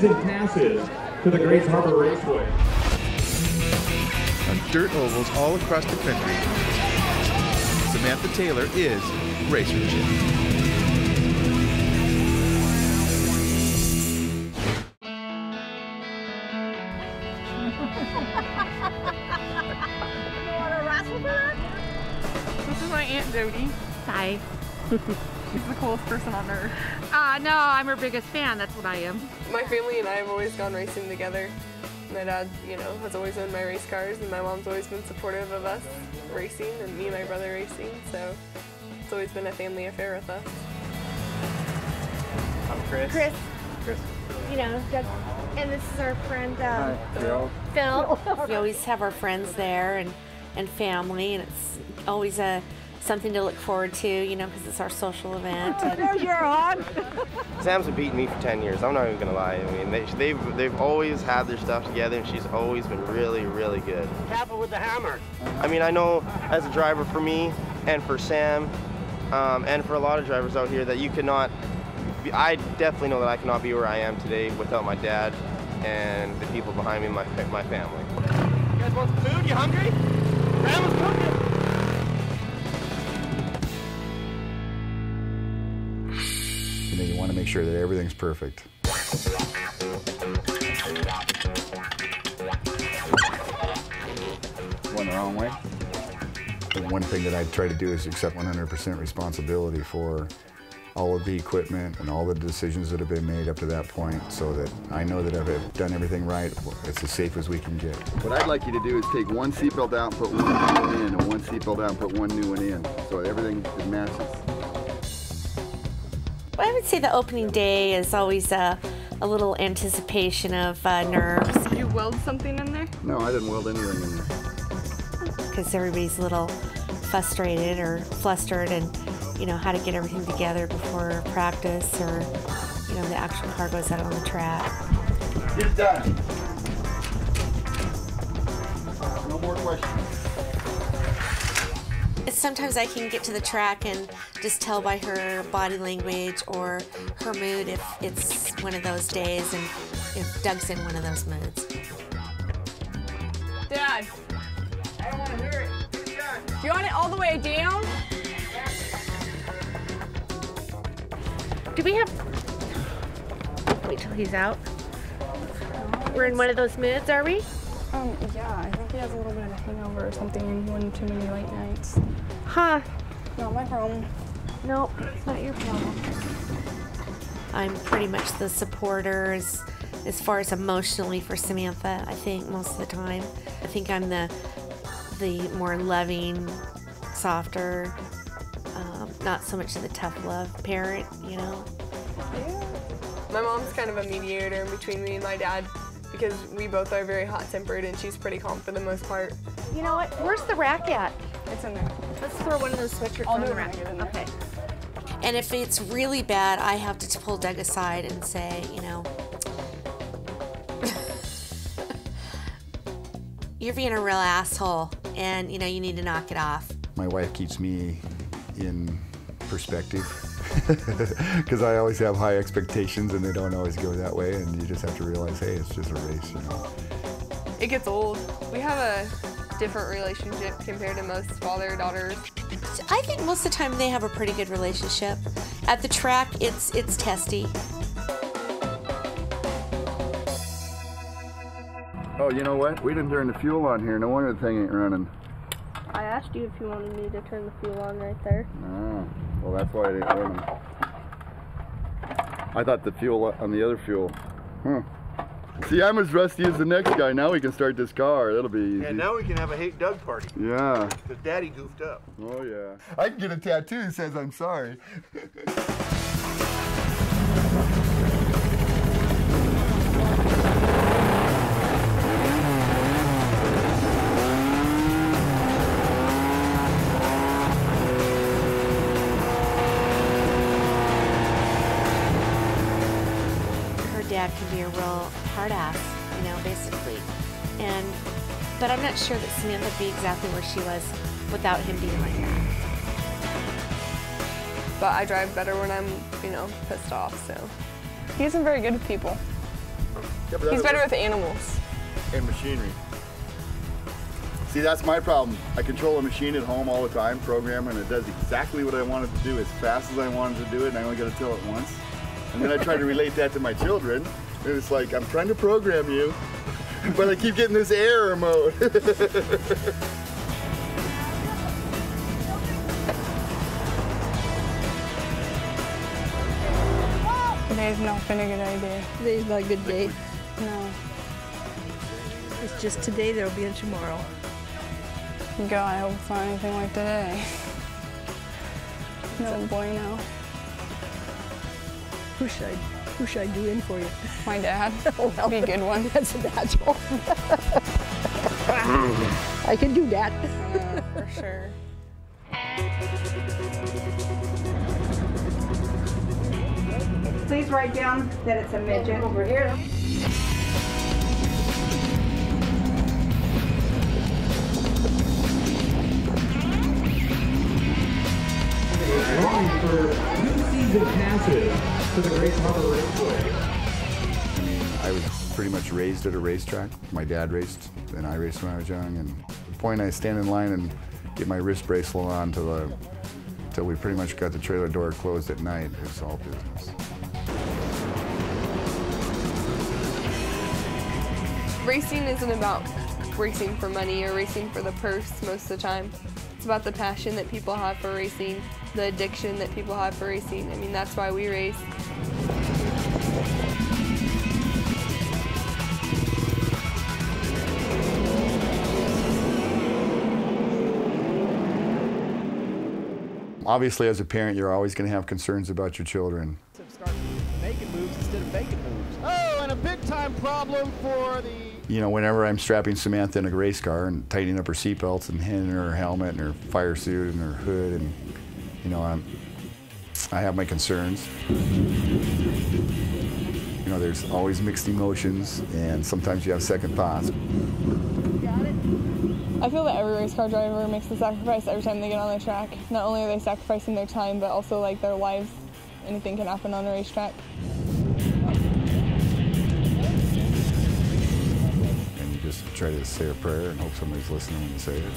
races and passes to the Grace Harbor Raceway. On dirt ovals all across the country, Samantha Taylor is Racerchick. This is my Aunt Jody. Hi. She's the coolest person on earth. No, I'm her biggest fan. That's what I am. My family and I have always gone racing together. My dad, has always owned my race cars, and my mom's always been supportive of us racing, and me and my brother racing, so it's always been a family affair with us. I'm Chris. Chris. Chris. Doug. And this is our friend, Phil. Phil. We always have our friends there and family, and it's always something to look forward to, because it's our social event. You're on. Sam's been beating me for 10 years. I'm not even gonna lie. I mean, they've always had their stuff together, and she's always been really, really good. Careful with the hammer. I mean, I know as a driver for me and for Sam, and for a lot of drivers out here that you cannot. I definitely know that I cannot be where I am today without my dad and the people behind me, my family. You guys want some food? You hungry? Grandma's cooking. You want to make sure that everything's perfect. Went the wrong way. The one thing that I try to do is accept 100% responsibility for all of the equipment and all the decisions that have been made up to that point, so that I know that I've done everything right. It's as safe as we can get. What I'd like you to do is take one seatbelt out and put one new one in, and one seatbelt out and put one new one in, so everything matches. Well, I would say the opening day is always a little anticipation of nerves. You weld something in there? No, I didn't weld anything in there. Because everybody's a little frustrated or flustered, and how to get everything together before practice, or the actual car goes out on the track. It's done. No more questions. Sometimes I can get to the track and just tell by her body language or her mood if it's one of those days, and if Doug's in one of those moods. Dad, I don't want to hear it. Get it done. you want it all the way down? Do we have... Wait till he's out. We're in one of those moods, are we? Yeah, I think he has a little bit of a hangover or something, and one too many late nights. Huh. Not my problem. Nope, it's not your problem. I'm pretty much the supporter as far as emotionally for Samantha, I think, most of the time. I think I'm the more loving, softer, not so much of the tough love parent, Yeah. My mom's kind of a mediator between me and my dad, because we both are very hot-tempered, and she's pretty calm for the most part. You know what? Where's the rack at? It's in there. Let's throw one of those sweatshirts I'll on do the it when rack. I get in there. Okay. And if it's really bad, I have to pull Doug aside and say, you're being a real asshole, and you need to knock it off. My wife keeps me in perspective because I always have high expectations, and they don't always go that way, and you just have to realize, hey, it's just a race, It gets old. We have a different relationship compared to most father-daughters. I think most of the time they have a pretty good relationship. At the track, it's testy. Oh, you know what? We didn't turn the fuel on here. No wonder the thing ain't running. I asked you if you wanted me to turn the fuel on right there. Oh, well, that's why it ain't running. I thought the fuel on the other fuel. See, I'm as rusty as the next guy. Now we can start this car. That'll be easy. And now we can have a Hate Doug party. Yeah. Because Daddy goofed up. Oh, yeah. I can get a tattoo that says I'm sorry. Dad can be a real hard ass, basically. But I'm not sure that Samantha would be exactly where she was without him being like that. But I drive better when I'm, pissed off, so. He isn't very good with people. He's better with animals. And machinery. See, that's my problem. I control a machine at home all the time, program, and it does exactly what I want it to do as fast as I want it to do it, and I only got to tell it once. And then I try to relate that to my children, and it's like, I'm trying to program you, but I keep getting this error mode. Today's not been a good idea. Today's not a good day. No. It's just today, there'll be a tomorrow. God, I hope it's not anything like today. No bueno. Who should I do in for you? My dad. Oh, well, be a good one. That's a natural. I can do that. Yeah, for sure. Please write down that it's a midget. Over here. Drawing for 2 season passes to the Great Harbor Raceway. I mean, I was pretty much raised at a racetrack. My dad raced, and I raced when I was young. And the point I stand in line and get my wrist bracelet on till we pretty much got the trailer door closed at night, it's all business. Racing isn't about racing for money or racing for the purse most of the time. It's about the passion that people have for racing, the addiction that people have for racing. I mean, that's why we race. Obviously, as a parent, you're always going to have concerns about your children. Start making moves instead of faking moves. Oh, and a big-time problem for the... You know, whenever I'm strapping Samantha in a race car and tightening up her seatbelts and handing her helmet and her fire suit and her hood, and, you know, I have my concerns. You know, there's always mixed emotions, and sometimes you have second thoughts. I feel that every race car driver makes a sacrifice every time they get on the track. Not only are they sacrificing their time, but also like their lives. Anything can happen on a racetrack. And you just try to say a prayer and hope somebody's listening when you say it.